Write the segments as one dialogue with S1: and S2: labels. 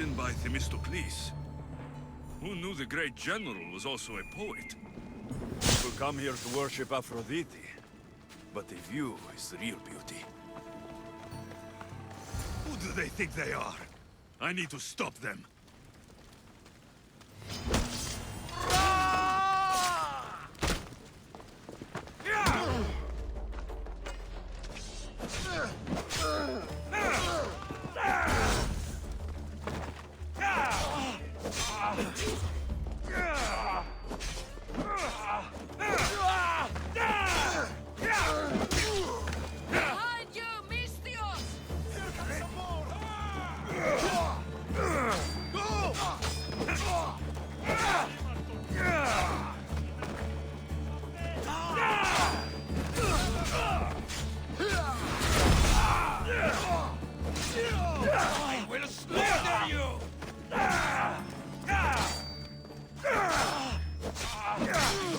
S1: written by Themistocles. Who knew the great general was also a poet?
S2: People come here to worship Aphrodite, but the view is the real beauty.
S1: Who do they think they are? I need to stop them.
S3: Behind you, Misthios!
S2: Here comes some more!
S1: I will slaughter you!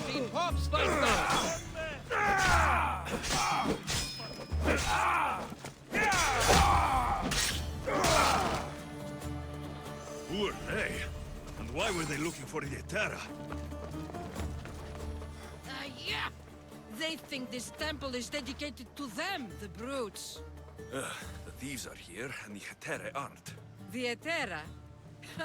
S3: The pops fight back!
S1: Who are they? And why were they looking for Yetera?
S3: Yeah! They think this temple is dedicated to them, the brutes.
S2: The thieves are here, and the Hetere aren't.
S3: The Etera?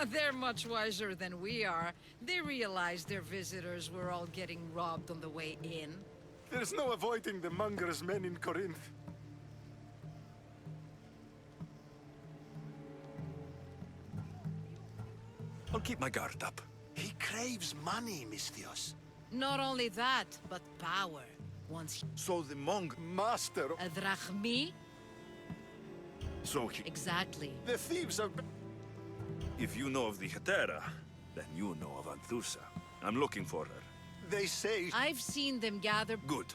S3: They're much wiser than we are. They realized their visitors were all getting robbed on the way in.
S2: There's no avoiding the monger's men in Corinth. I'll keep my guard up.
S4: He craves money, Misthios.
S3: Not only that, but power. Once
S2: So the monk master...
S3: a drachmi?
S2: So he...
S3: Exactly.
S2: The thieves are... If you know of the Hetera, then you know of Anthusa. I'm looking for her.
S4: They say
S3: I've seen them gather.
S2: Good.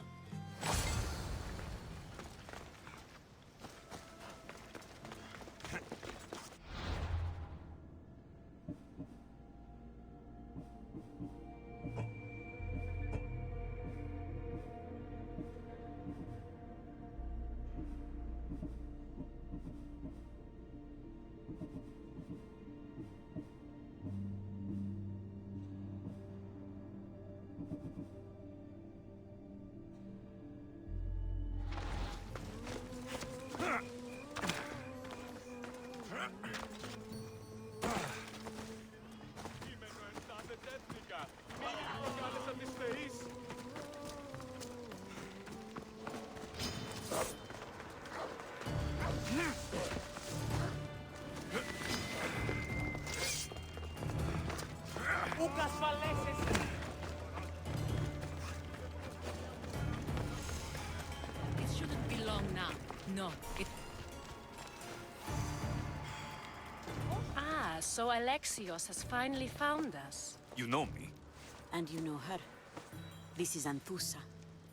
S3: It shouldn't be long now. No, it...
S5: Ah, so Alexios has finally found us.
S2: You know me.
S6: And you know her. This is Anthusa.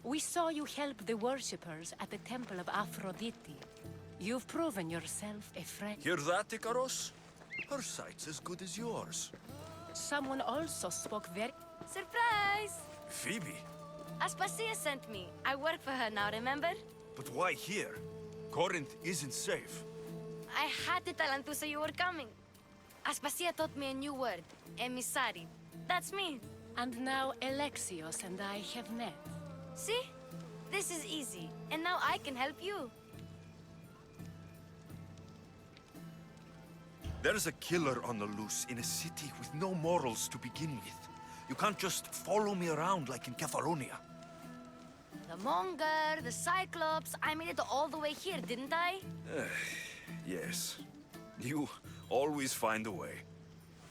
S5: We saw you help the worshippers at the temple of Aphrodite. You've proven yourself a friend.
S2: Hear that, Ikaros? Her sight's as good as yours.
S5: Someone also spoke very...
S7: Surprise!
S2: Phoebe?
S7: Aspasia sent me. I work for her now, remember?
S2: But why here? Corinth isn't safe.
S7: I had to tell Anthusa you were coming. Aspasia taught me a new word. Emissary. That's me.
S5: And now Alexios and I have met.
S7: See? This is easy. And now I can help you.
S2: There's a killer on the loose in a city with no morals to begin with. You can't just follow me around like in Kefalonia.
S7: The Monger, the Cyclops. I made it all the way here, didn't I?
S2: Yes. You always find a way.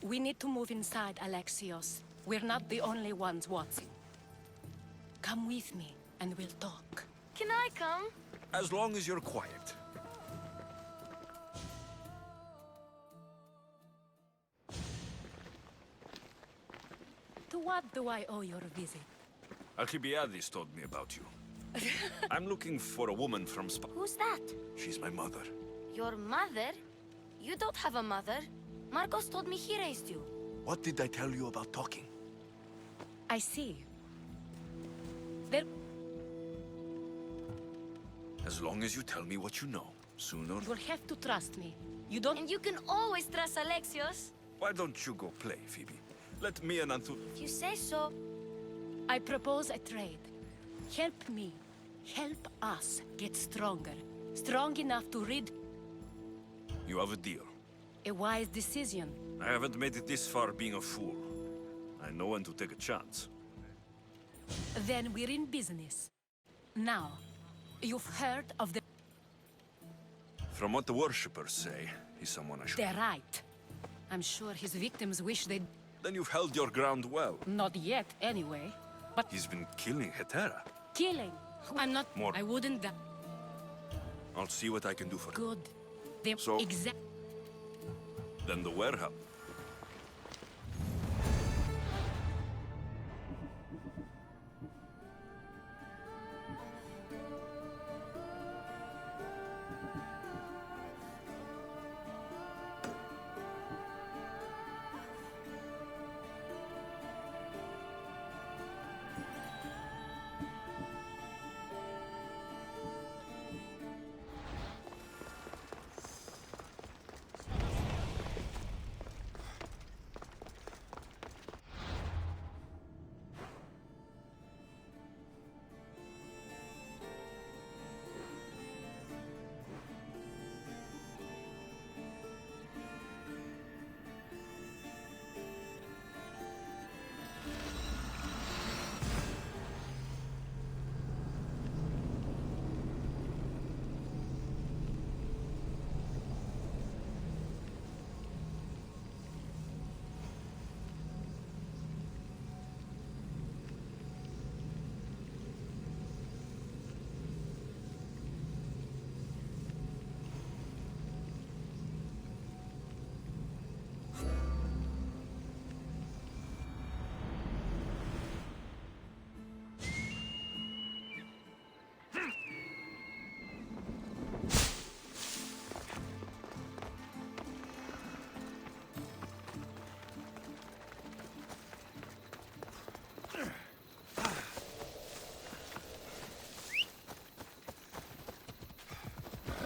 S5: We need to move inside, Alexios. We're not the only ones watching. Come with me, and we'll talk.
S7: Can I come?
S2: As long as you're quiet.
S5: To what do I owe your visit?
S2: Alcibiades told me about you. I'm looking for a woman from
S7: Who's that?
S2: She's my mother.
S7: Your mother? You don't have a mother. Marcos told me he raised you.
S2: What did I tell you about talking?
S5: I see. There...
S2: As long as you tell me what you know, sooner...
S5: You'll have to trust me. You don't...
S7: And you can always trust Alexios.
S2: Why don't you go play, Phoebe? Let me and Anthus...
S7: If you say so.
S5: I propose a trade. Help me. Help us get stronger. Strong enough to rid...
S2: You have a deal.
S5: A wise decision.
S2: I haven't made it this far being a fool. I know when to take a chance.
S5: Then we're in business. Now, you've heard of the...
S2: From what the worshippers say, he's someone I should...
S5: They're right. I'm sure his victims wish they'd...
S2: Then you've held your ground well.
S5: Not yet, anyway. But
S2: He's been killing Hetera.
S5: killing... I'm not...
S2: More.
S5: I wouldn't...
S2: I'll see what I can do for him.
S5: Good. They...
S2: So-
S5: Exact...
S2: Then the warehouse.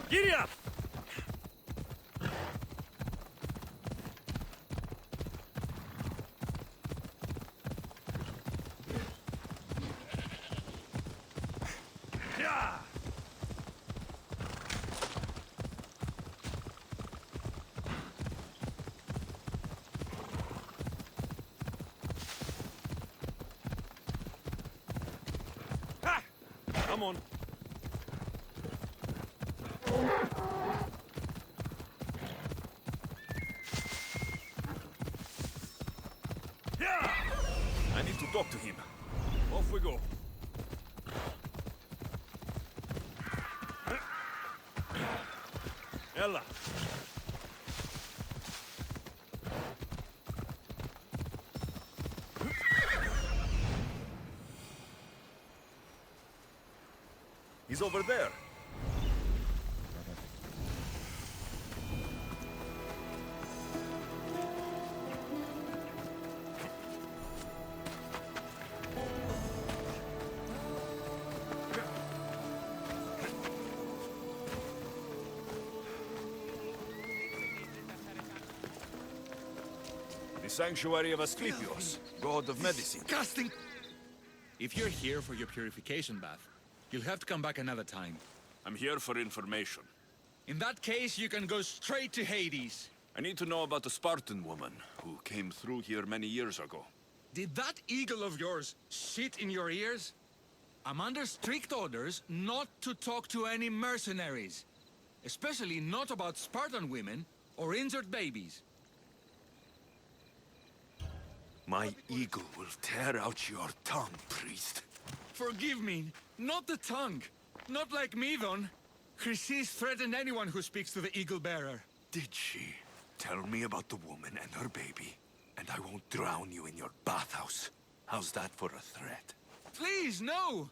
S1: Giddy up! Yeah! Ha! Come on. Yeah!
S2: I need to talk to him.
S1: Off we go. Ella.
S2: He's over there. The sanctuary of Asclepios, god of medicine.
S4: Disgusting!
S8: If you're here for your purification bath, you'll have to come back another time.
S2: I'm here for information.
S8: In that case, you can go straight to Hades.
S2: I need to know about the Spartan woman who came through here many years ago.
S8: Did that eagle of yours shit in your ears? I'm under strict orders not to talk to any mercenaries. Especially not about Spartan women or injured babies.
S2: My eagle will tear out your tongue, priest.
S8: Forgive me, not the tongue. Not like me, Don. Chrysis threatened anyone who speaks to the eagle bearer.
S2: Did she? Tell me about the woman and her baby, and I won't drown you in your bathhouse. How's that for a threat?
S8: Please, no!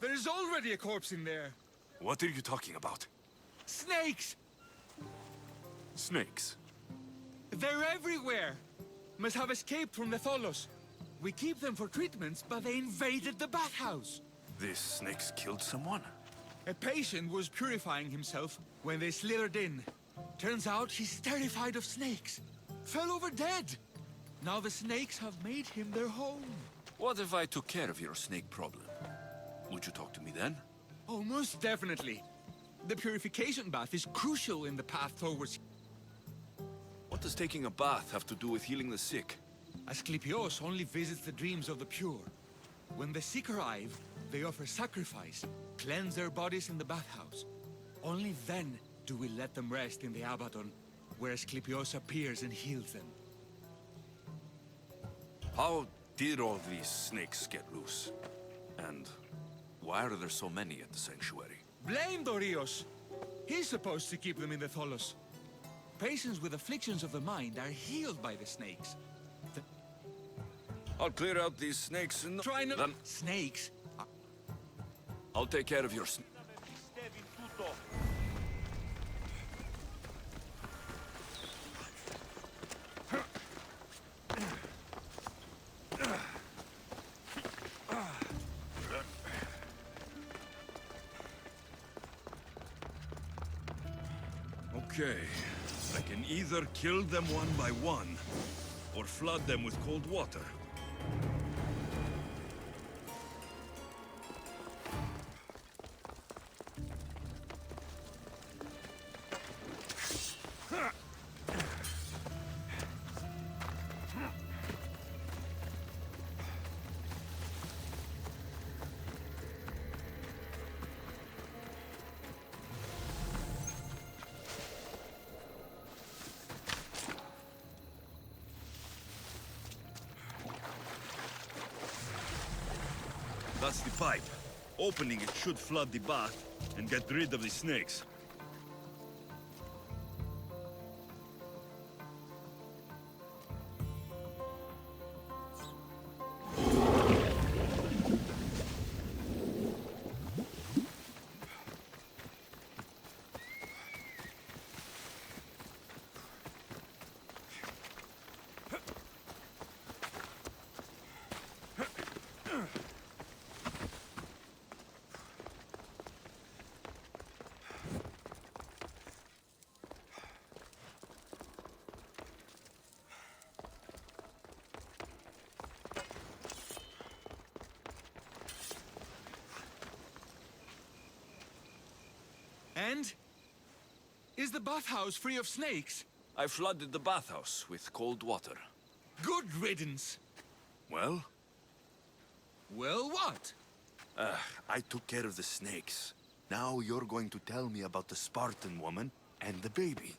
S8: There is already a corpse in there.
S2: What are you talking about?
S8: Snakes!
S2: Snakes?
S8: They're everywhere! Must have escaped from the Tholos. We keep them for treatments, but they invaded the bathhouse.
S2: These snakes killed someone?
S8: A patient was purifying himself when they slithered in. Turns out he's terrified of snakes. Fell over dead. Now the snakes have made him their home.
S2: What if I took care of your snake problem? Would you talk to me then?
S8: Oh, most definitely. The purification bath is crucial in the path towards...
S2: What does taking a bath have to do with healing the sick?
S8: Asclepios only visits the dreams of the pure. When the sick arrive, they offer sacrifice, cleanse their bodies in the bathhouse. Only then do we let them rest in the Abaddon, where Asclepios appears and heals them.
S2: How did all these snakes get loose? And why are there so many at the sanctuary?
S8: Blame Dorios! He's supposed to keep them in the Tholos. Patients with afflictions of the mind are healed by the snakes.
S2: I'll clear out these snakes and...
S8: Try not...
S2: Them.
S8: Snakes?
S2: I'll take care of your snake.
S1: Okay. I can either kill them one by one, or flood them with cold water. That's the pipe. Opening it should flood the bath and get rid of the snakes.
S8: And? Is the bathhouse free of snakes?
S2: I flooded the bathhouse with cold water.
S8: Good riddance.
S2: Well?
S8: Well, what?
S2: I took care of the snakes. Now you're going to tell me about the Spartan woman and the baby.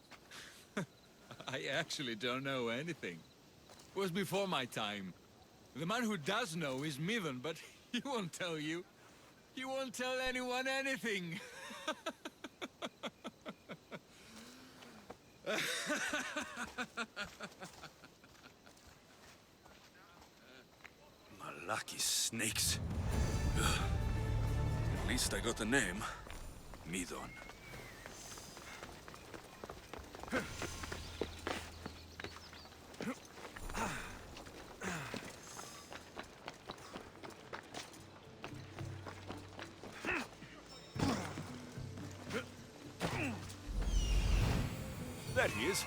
S8: I actually don't know anything. It was before my time. The man who does know is Midon, but he won't tell you. He won't tell anyone anything.
S2: Lucky snakes. Ugh. At least I got a name. Midon. There he is.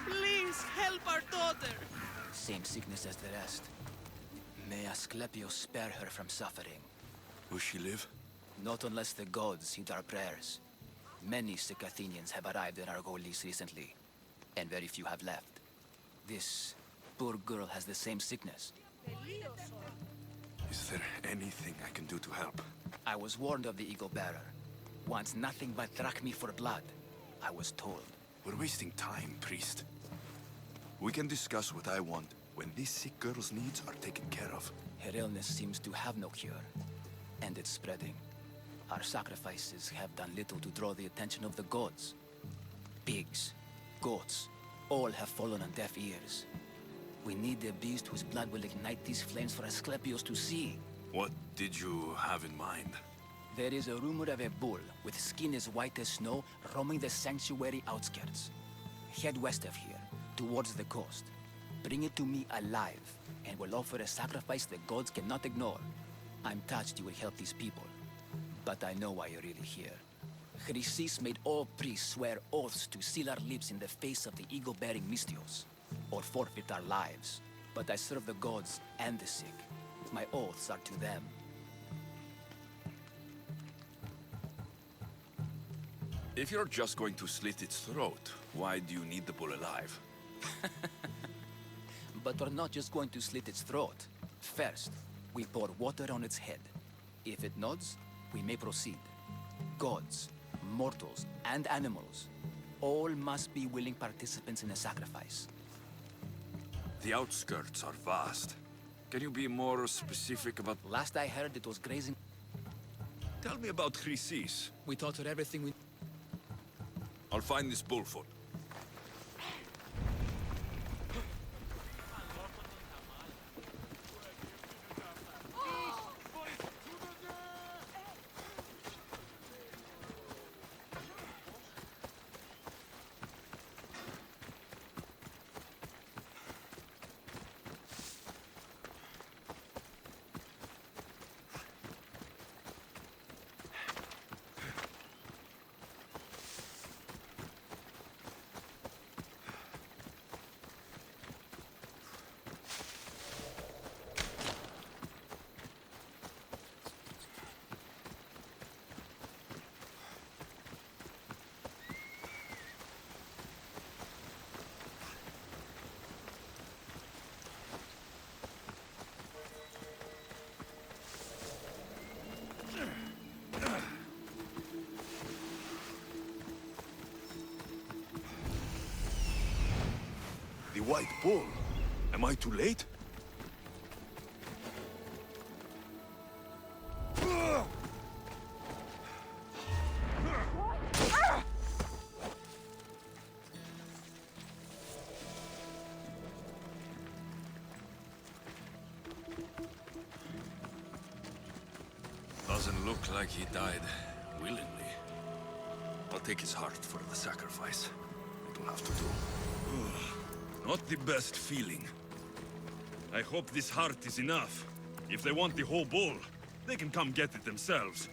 S9: Please help our daughter.
S10: Same sickness as the rest. May Asclepios spare her from suffering.
S2: Will she live?
S10: Not unless the gods heed our prayers. Many sick Athenians have arrived in Argolis recently, and very few have left. This poor girl has the same sickness.
S2: Is there anything I can do to help?
S10: I was warned of the Eagle Bearer. Wants nothing but drachmi for blood, I was told.
S2: We're wasting time, priest. We can discuss what I want when this sick girl's needs are taken care of.
S10: Her illness seems to have no cure, and it's spreading. Our sacrifices have done little to draw the attention of the gods. Pigs, goats, all have fallen on deaf ears. We need a beast whose blood will ignite these flames for Asclepius to see.
S2: What did you have in mind?
S10: There is a rumor of a bull with skin as white as snow roaming the sanctuary outskirts. Head west of here, towards the coast. Bring it to me alive, and we'll offer a sacrifice the gods cannot ignore. I'm touched you will help these people, but I know why you're really here. Chrysis made all priests swear oaths to seal our lips in the face of the eagle-bearing Mystios, or forfeit our lives. But I serve the gods and the sick. My oaths are to them.
S2: If you're just going to slit its throat, why do you need the bull alive?
S10: But we're not just going to slit its throat. First, we pour water on its head. If it nods, we may proceed. Gods, mortals, and animals, all must be willing participants in a sacrifice.
S2: The outskirts are vast. Can you be more specific about...
S10: Last I heard, it was grazing.
S2: Tell me about Chrysis.
S10: We taught her everything we...
S2: I'll find this bullfoot. The White Bull. Am I too late? Doesn't look like he died willingly. I'll take his heart for the sacrifice. It will have to do.
S1: Not the best feeling. I hope this heart is enough. If they want the whole bull, they can come get it themselves.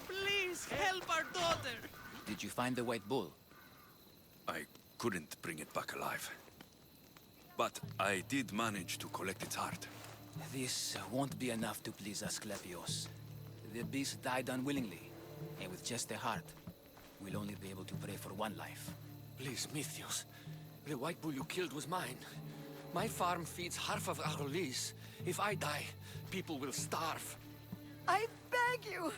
S9: Please help our daughter.
S10: Did you find the White Bull?
S2: I couldn't bring it back alive. But I did manage to collect its heart.
S10: This won't be enough to please Asclepios. The beast died unwillingly, and with just a heart, we'll only be able to pray for one life.
S11: Please, Mythios. The White Bull you killed was mine. My farm feeds half of Arolis. If I die, people will starve.
S12: I beg you!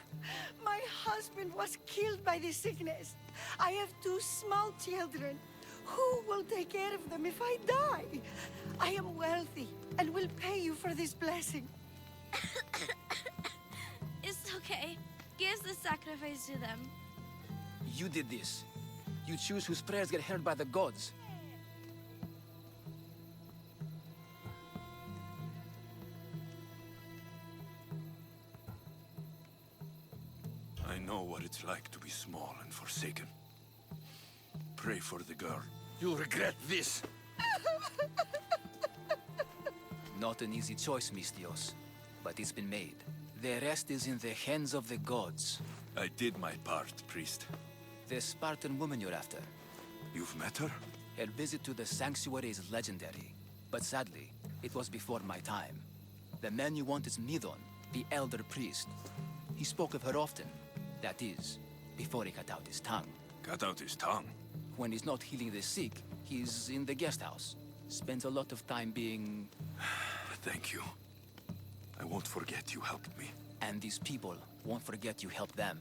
S12: My husband was killed by this sickness. I have two small children. Who will take care of them if I die? I am wealthy and will pay you for this blessing.
S7: It's okay. Give the sacrifice to them.
S10: You did this. You choose whose prayers get heard by the gods.
S2: I know what it's like to be small and forsaken. Pray for the girl.
S11: You'll regret this.
S10: Not an easy choice, Mistios, but it's been made. The rest is in the hands of the gods.
S2: I did my part, priest.
S10: The Spartan woman you're after.
S2: You've met her?
S10: Her visit to the sanctuary is legendary, but sadly, it was before my time. The man you want is Midon, the elder priest. He spoke of her often. That is, before he cut out his tongue.
S2: Cut out his tongue?
S10: When he's not healing the sick, he's in the guest house. Spends a lot of time being...
S2: Thank you. I won't forget you helped me.
S10: And these people won't forget you helped them.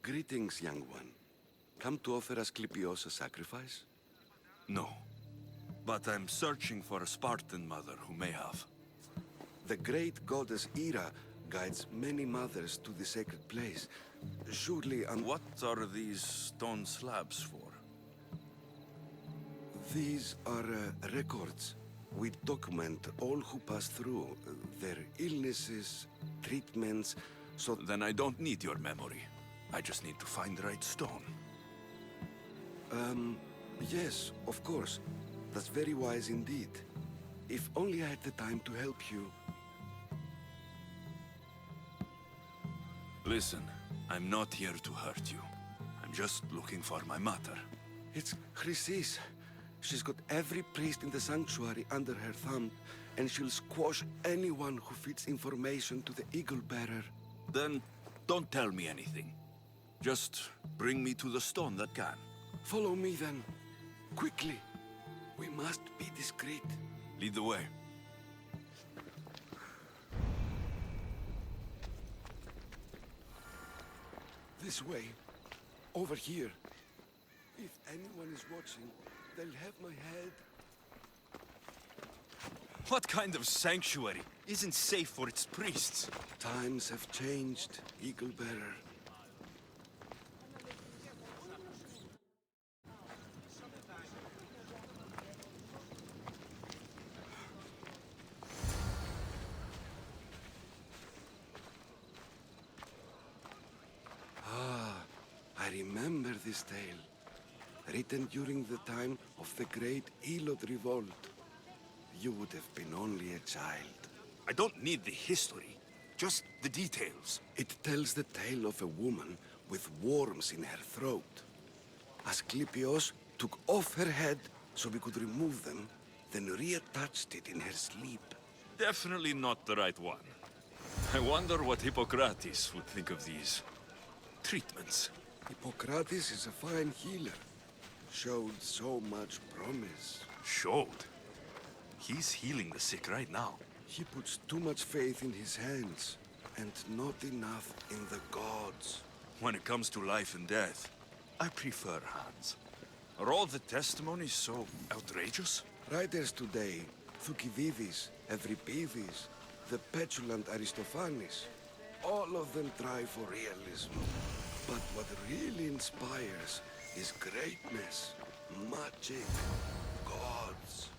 S4: Greetings, young one. Come to offer Asclepios a sacrifice?
S2: No. But I'm searching for a Spartan mother who may have.
S4: The great goddess Ira guides many mothers to the sacred place. Surely,
S2: What are these stone slabs for?
S4: These are records. We document all who pass through, their illnesses, treatments, so...
S2: Then I don't need your memory. I just need to find the right stone.
S4: Yes, of course. That's very wise indeed. If only I had the time to help you.
S2: Listen, I'm not here to hurt you. I'm just looking for my mother.
S4: It's Chrysis. She's got every priest in the sanctuary under her thumb, and she'll squash anyone who feeds information to the Eagle Bearer.
S2: Then don't tell me anything. Just bring me to the stone that can.
S4: Follow me then. Quickly. We must be discreet.
S2: Lead the way.
S4: This way. Over here. If anyone is watching, they'll have my head.
S2: What kind of sanctuary isn't safe for its priests?
S4: Times have changed, Eagle Bearer. I remember this tale, written during the time of the Great Elod Revolt. You would have been only a child.
S2: I don't need the history, just the details.
S4: It tells the tale of a woman with worms in her throat. Asclepios took off her head so we could remove them, then reattached it in her sleep.
S2: Definitely not the right one. I wonder what Hippocrates would think of these treatments.
S4: Hippocrates is a fine healer. Showed so much promise.
S2: Showed? He's healing the sick right now.
S4: He puts too much faith in his hands, and not enough in the gods.
S2: When it comes to life and death, I prefer hands. Are all the testimonies so outrageous?
S4: Writers today, Thucydides, Euripides, the petulant Aristophanes, all of them try for realism. But what really inspires is greatness. Magic. Gods.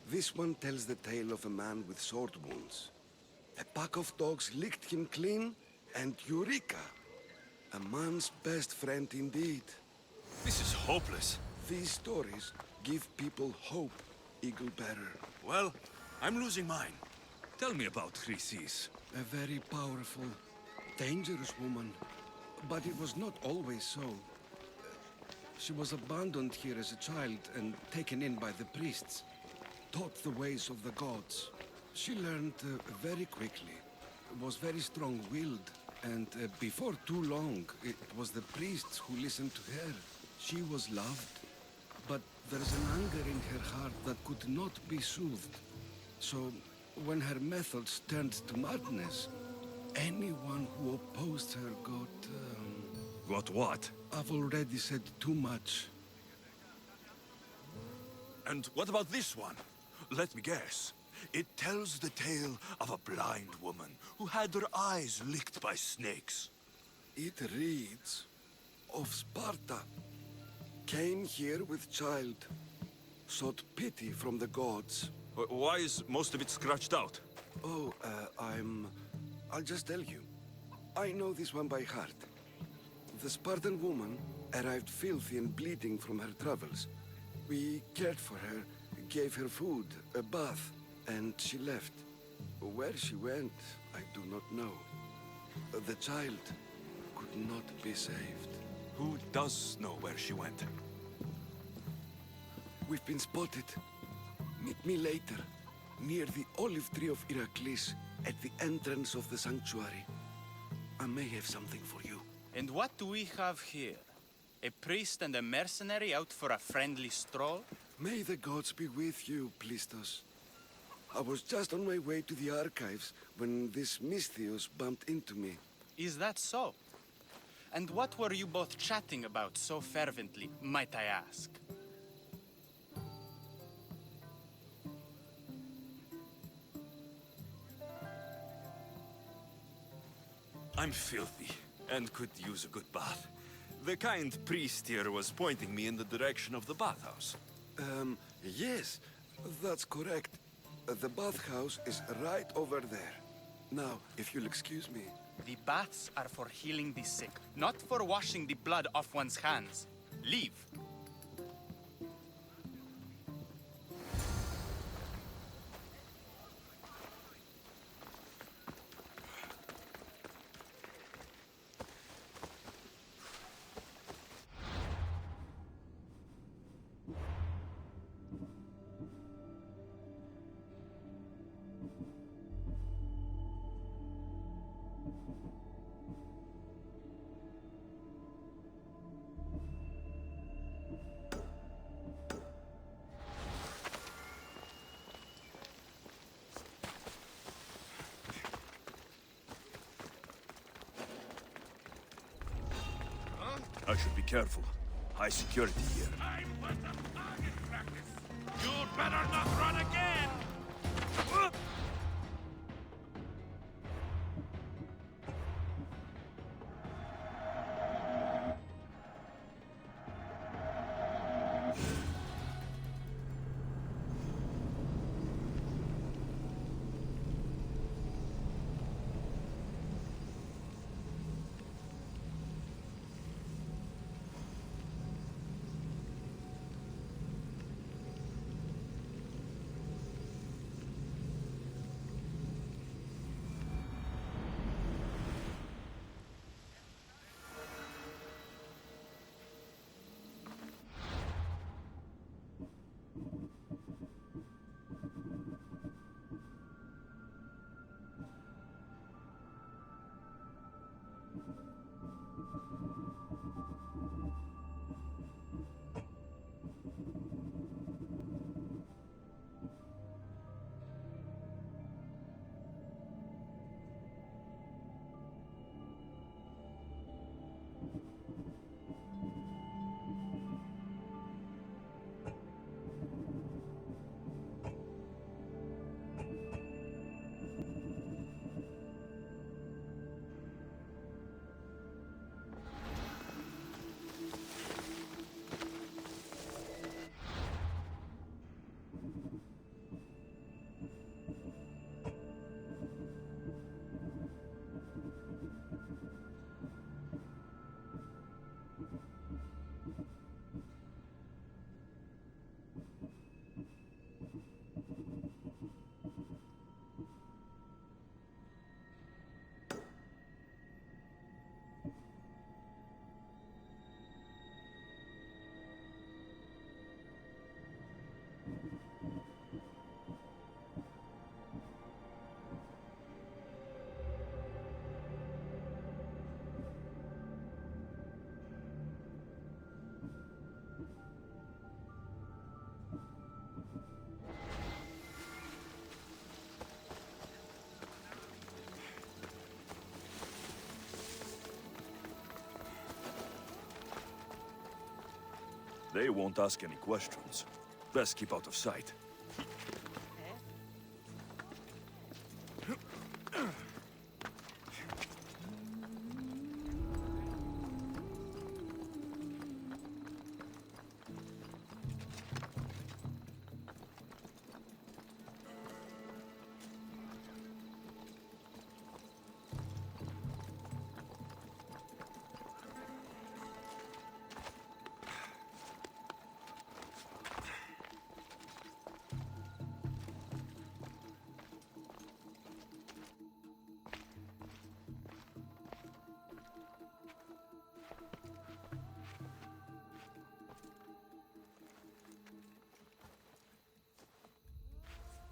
S4: This one tells the tale of a man with sword wounds. A pack of dogs licked him clean, and Eureka! A man's best friend indeed.
S2: This is hopeless.
S4: These stories give people hope, Eagle Bearer.
S1: Well, I'm losing mine. Tell me about Chrysis.
S4: A very powerful, dangerous woman. But it was not always so. She was abandoned here as a child and taken in by the priests. Taught the ways of the gods. She learned very quickly. Was very strong-willed. And before too long, it was the priests who listened to her. She was loved. But there's an anger in her heart that could not be soothed. So, when her methods turned to madness, anyone who opposed her got...
S1: Got what?
S4: I've already said too much.
S2: And what about this one? Let me guess. It tells the tale of a blind woman who had her eyes licked by snakes.
S4: It reads of Sparta. Came here with child. Sought pity from the gods.
S2: Why is most of it scratched out?
S4: Oh, I'll just tell you. I know this one by heart. The Spartan woman arrived filthy and bleeding from her travels. We cared for her, gave her food, a bath, and she left. Where she went, I do not know. The child could not be saved.
S2: Who does know where she went?
S4: We've been spotted. Meet me later, near the olive tree of Heracles, at the entrance of the sanctuary. I may have something for you.
S10: And what do we have here? A priest and a mercenary out for a friendly stroll?
S4: May the gods be with you, Plistos. I was just on my way to the archives when this Misthios bumped into me.
S10: Is that so? And what were you both chatting about so fervently, might I ask?
S2: I'm filthy and could use a good bath. The kind priest here was pointing me in the direction of the bathhouse.
S4: Yes, that's correct. The bathhouse is right over there. Now, if you'll excuse me.
S10: The baths are for healing the sick, not for washing the blood off one's hands. Leave.
S1: I should be careful. High security here.
S13: I'm but a target practice. You'd better not run again!
S1: They won't ask any questions. Best keep out of sight.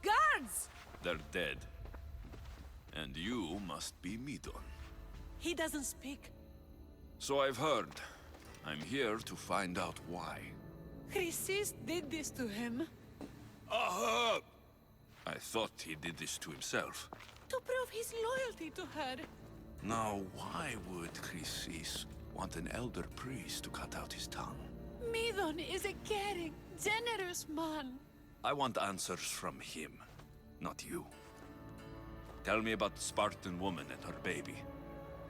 S3: Guards!
S2: They're dead. And you must be Midon.
S5: He doesn't speak.
S2: So I've heard. I'm here to find out why.
S5: Chrysis did this to him.
S2: Aha! I thought he did this to himself.
S5: To prove his loyalty to her.
S2: Now, why would Chrysis want an elder priest to cut out his tongue?
S5: Midon is a caring, generous man.
S2: I want answers from him, not you. Tell me about the Spartan woman and her baby.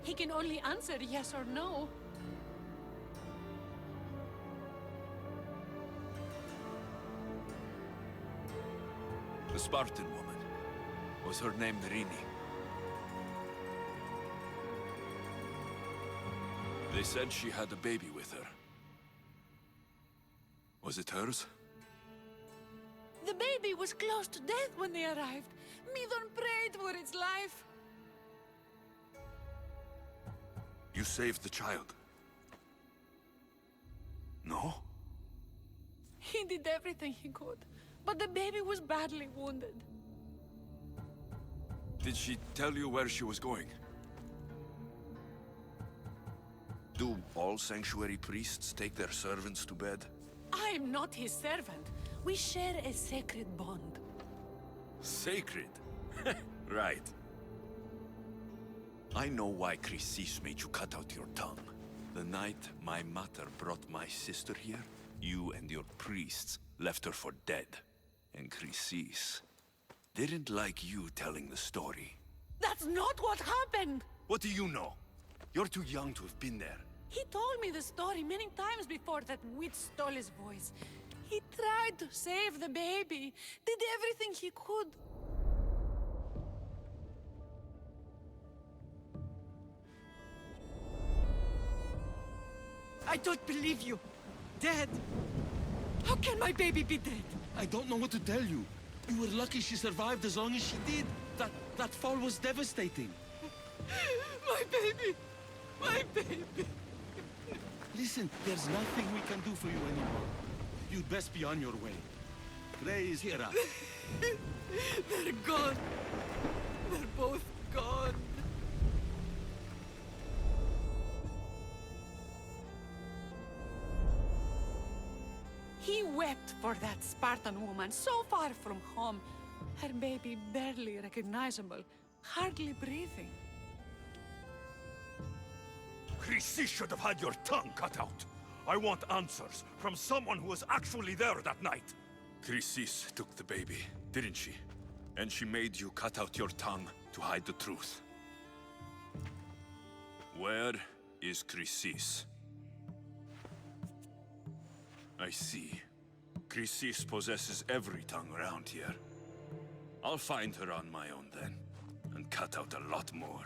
S5: He can only answer yes or no.
S2: The Spartan woman. Was her name Rini? They said she had a baby with her. Was it hers?
S5: The baby was close to death when they arrived. Midon prayed for its life.
S2: You saved the child. No?
S5: He did everything he could, but the baby was badly wounded.
S2: Did she tell you where she was going? Do all sanctuary priests take their servants to bed?
S5: I am not his servant. We share a sacred bond.
S2: Sacred? Right. I know why Chrysis made you cut out your tongue. The night my mother brought my sister here, you and your priests left her for dead. And Chrysis didn't like you telling the story.
S5: That's not what happened!
S2: What do you know? You're too young to have been there.
S5: He told me the story many times before that witch stole his voice. He tried to save the baby, did everything he could.
S12: I don't believe you. Dead. How can my baby be dead?
S4: I don't know what to tell you. You were lucky she survived as long as she did. That fall was devastating.
S12: My baby! My baby!
S4: Listen, there's nothing we can do for you anymore. You'd best be on your way. Praise Hera.
S12: They're gone. They're both gone.
S5: He wept for that Spartan woman so far from home. Her baby barely recognizable, hardly breathing.
S1: Chrysis should have had your tongue cut out. I want answers from someone who was actually there that night.
S2: Chrysis took the baby, didn't she? And she made you cut out your tongue to hide the truth. Where is Chrysis? I see. Chrysis possesses every tongue around here. I'll find her on my own then, and cut out a lot more.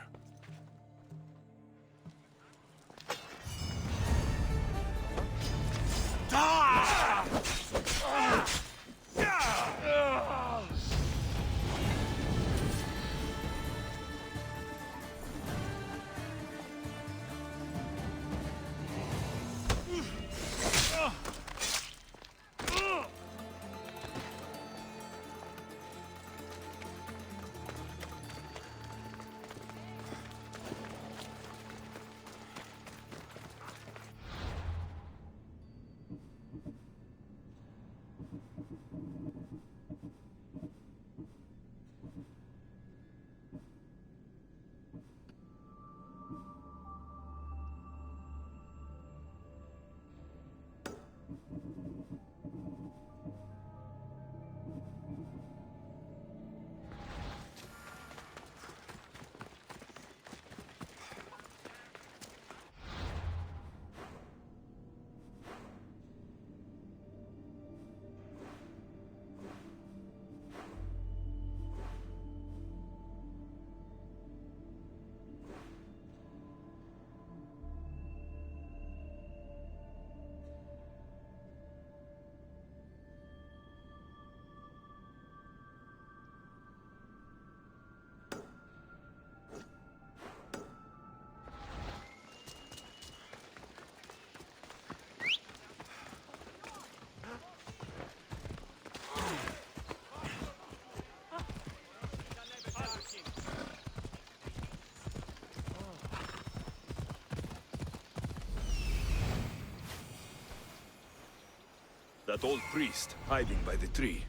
S2: That old priest, hiding by the tree.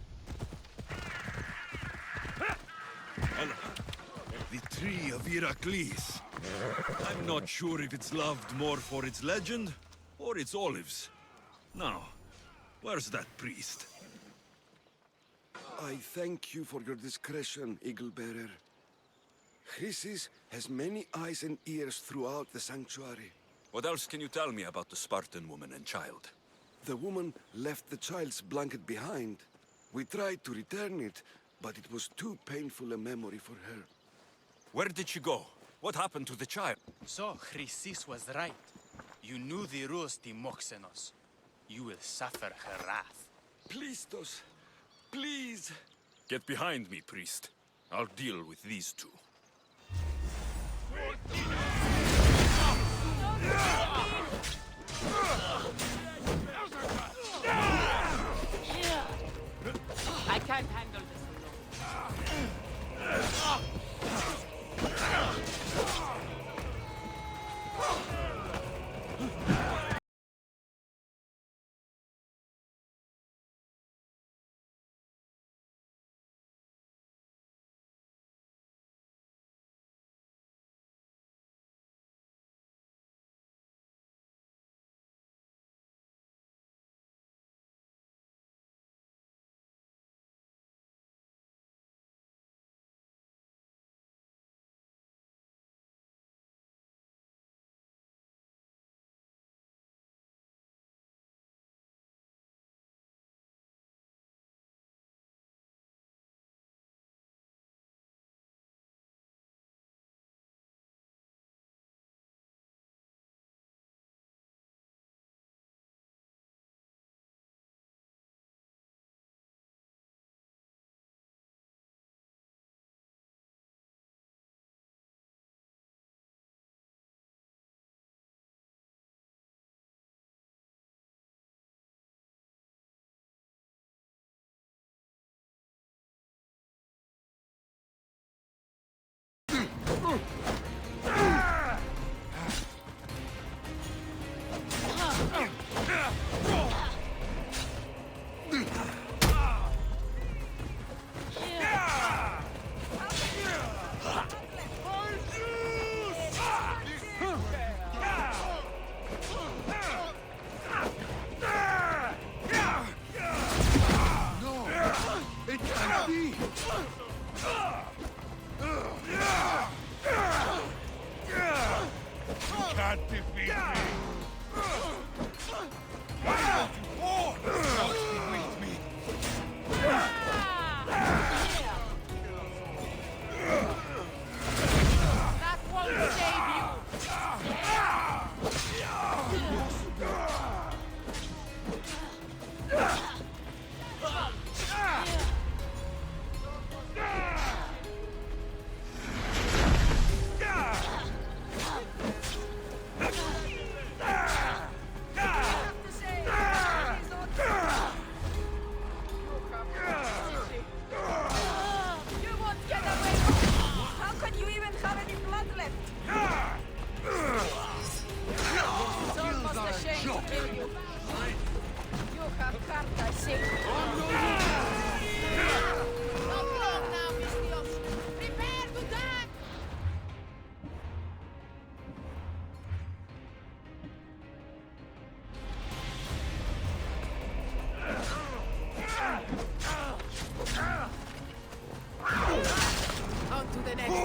S1: The tree of Heracles. I'm not sure if it's loved more for its legend or its olives. Now, where's that priest?
S4: I thank you for your discretion, Eagle Bearer. Chrysis has many eyes and ears throughout the sanctuary.
S2: What else can you tell me about the Spartan woman and child?
S4: The woman left the child's blanket behind. We tried to return it, but it was too painful a memory for her.
S2: Where did she go? What happened to the child?
S10: So, Chrysis was right. You knew the rules, Timoxenos. You will suffer her wrath.
S4: Please, Tos. Please.
S2: Get behind me, priest. I'll deal with these two.
S10: I can't handle this alone.
S13: Can't defeat me! Why don't you all beneath me?
S5: That won't save you! On to the next one.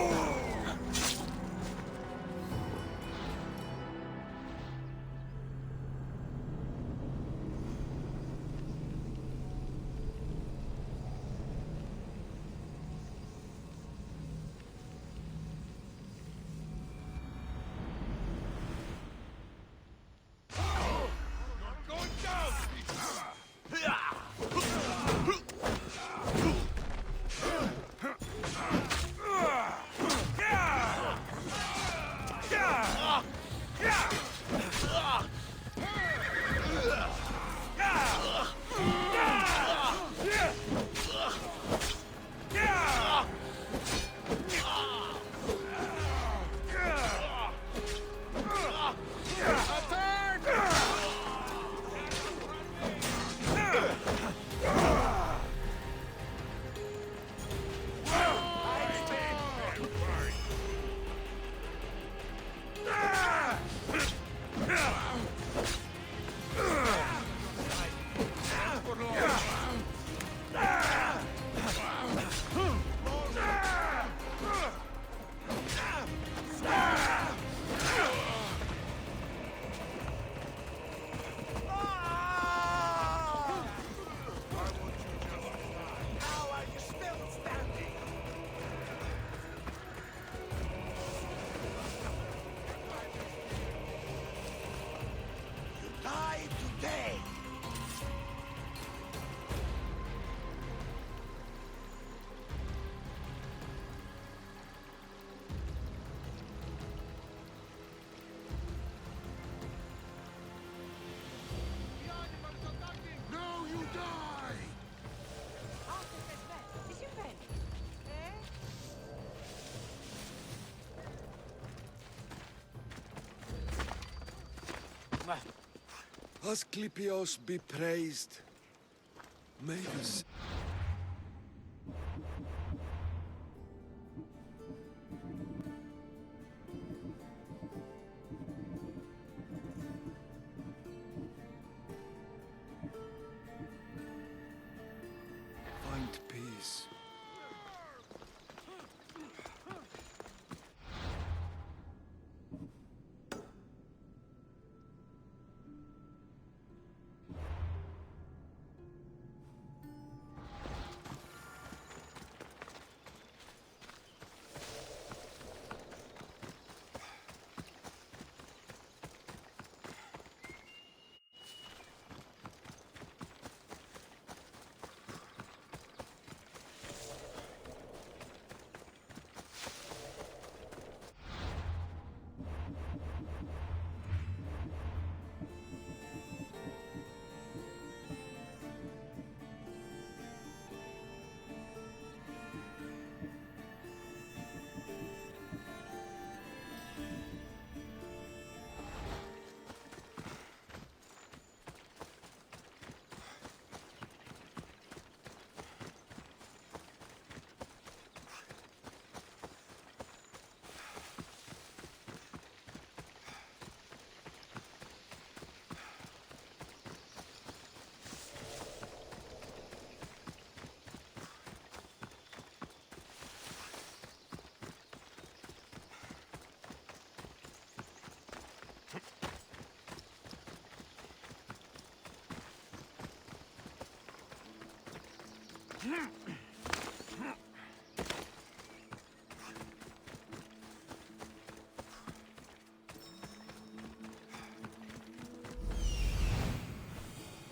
S4: Asclepios be praised. May this... Find peace.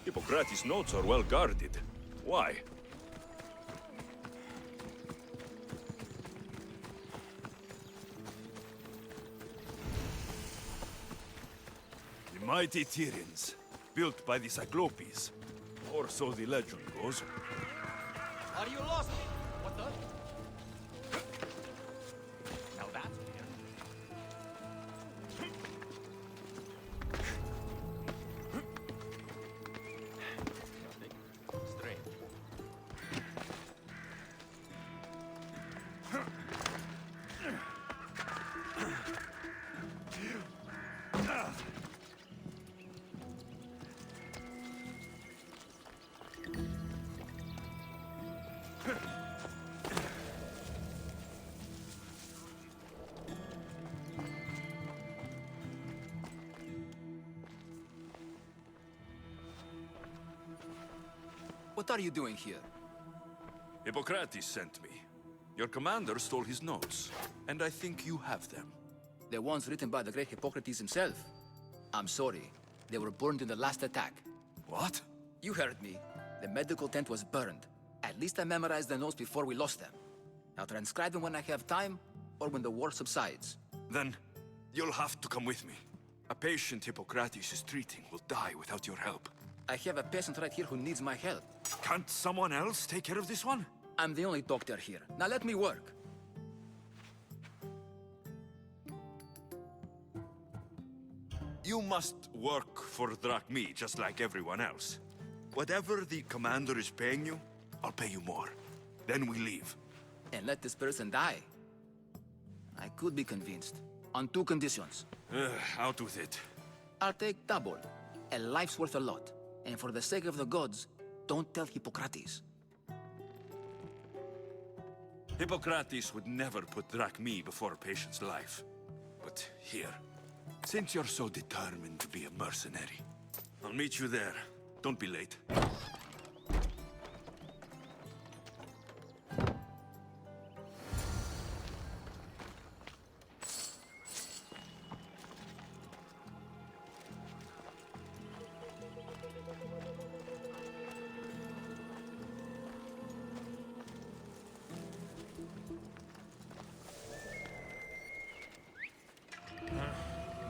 S1: Hippocrates' notes are well guarded. Why? The mighty Tyrians, built by the Cyclopes. Or so the legend goes.
S10: Are you lost? What the? Now that's weird. Nothing strange. What are you doing here?
S2: Hippocrates sent me. Your commander stole his notes, and I think you have them.
S10: The ones written by the great Hippocrates himself. I'm sorry. They were burned in the last attack.
S2: What?
S10: You heard me. The medical tent was burned. At least I memorized the notes before we lost them. I'll transcribe them when I have time, or when the war subsides.
S2: Then, you'll have to come with me. A patient Hippocrates is treating will die without your help.
S10: I have a patient right here who needs my help.
S2: Can't someone else take care of this one?
S10: I'm the only doctor here. Now let me work.
S2: You must work for Drachmi, just like everyone else. Whatever the commander is paying you, I'll pay you more. Then we leave.
S10: And let this person die. I could be convinced. On two conditions.
S2: Out with it.
S10: I'll take double. A life's worth a lot. And for the sake of the gods, don't tell Hippocrates.
S2: Hippocrates would never put Drachmi before a patient's life. But here, since you're so determined to be a mercenary, I'll meet you there. Don't be late.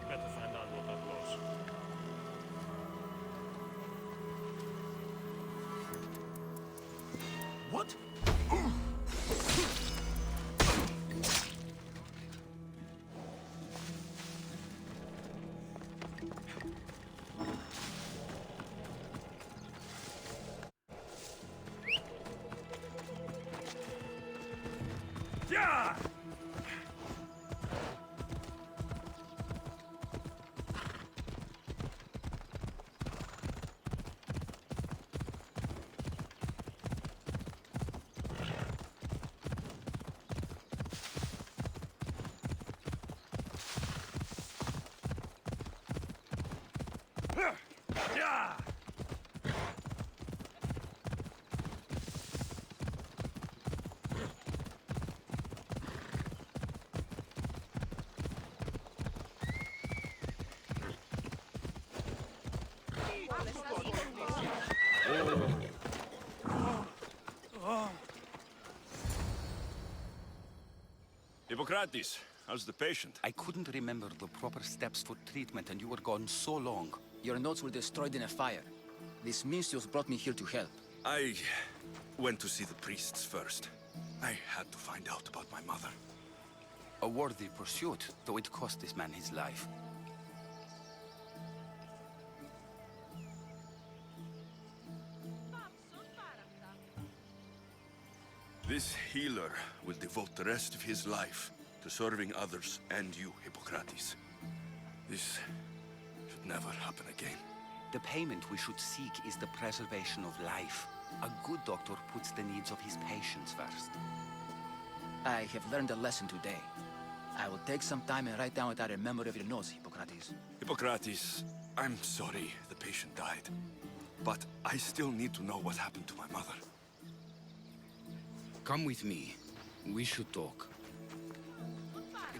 S13: Better find out what that was.
S2: What? Hippocrates, how's the patient?
S10: I couldn't remember the proper steps for treatment and you were gone so long. Your notes were destroyed in a fire. This Mincios brought me here to help.
S2: I went to see the priests first. I had to find out about my mother. A worthy pursuit, though it cost this man his life. This healer will devote the rest of his life to serving others and you, Hippocrates. This should never happen again.
S10: The payment we should seek is the preservation of life. A good doctor puts the needs of his patients first. I have learned a lesson today. I will take some time and write down what I remember of your notes, Hippocrates.
S2: Hippocrates, I'm sorry the patient died. But I still need to know what happened to my mother.
S10: Come with me. We should talk.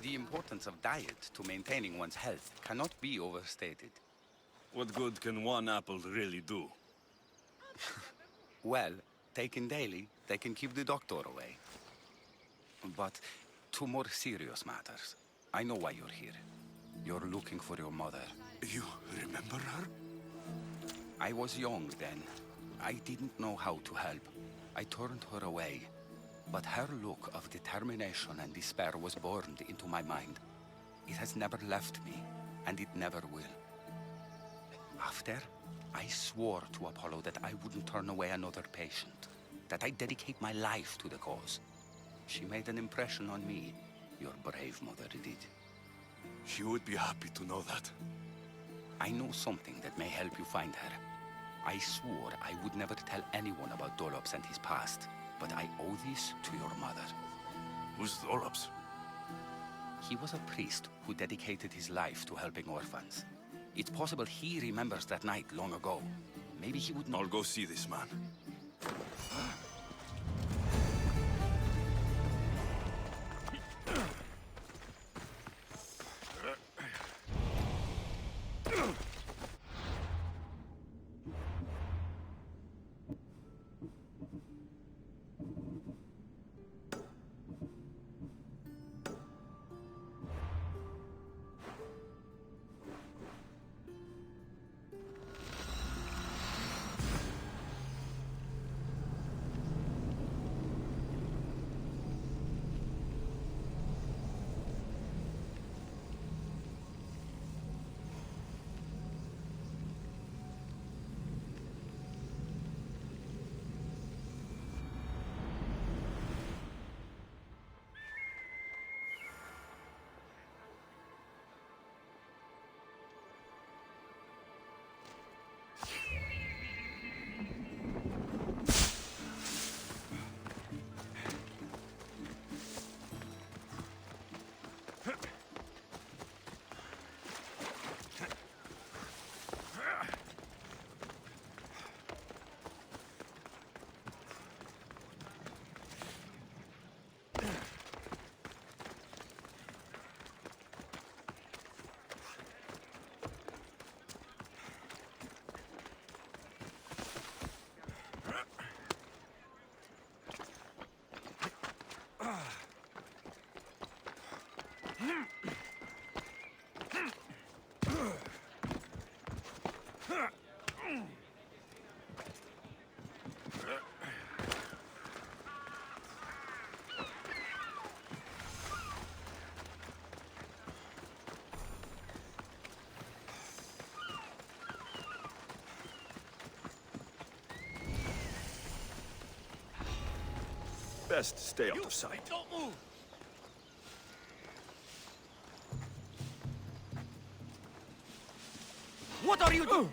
S10: The importance of diet to maintaining one's health cannot be overstated.
S2: What good can one apple really do?
S10: Well, taken daily, they can keep the doctor away. But to more serious matters, I know why you're here. You're looking for your mother.
S2: You remember her?
S10: I was young then. I didn't know how to help. I turned her away. But her look of determination and despair was burned into my mind. It has never left me, and it never will. After, I swore to Apollo that I wouldn't turn away another patient, that I'd dedicate my life to the cause. She made an impression on me. Your brave mother did.
S2: She would be happy to know that.
S10: I know something that may help you find her. I swore I would never tell anyone about Dolops and his past. But I owe this to your mother.
S2: Who's Dolops?
S10: He was a priest who dedicated his life to helping orphans. It's possible he remembers that night long ago. Maybe he would not...
S2: I'll go see this man. Best stay out of sight.
S11: Don't move!
S10: What are you doing?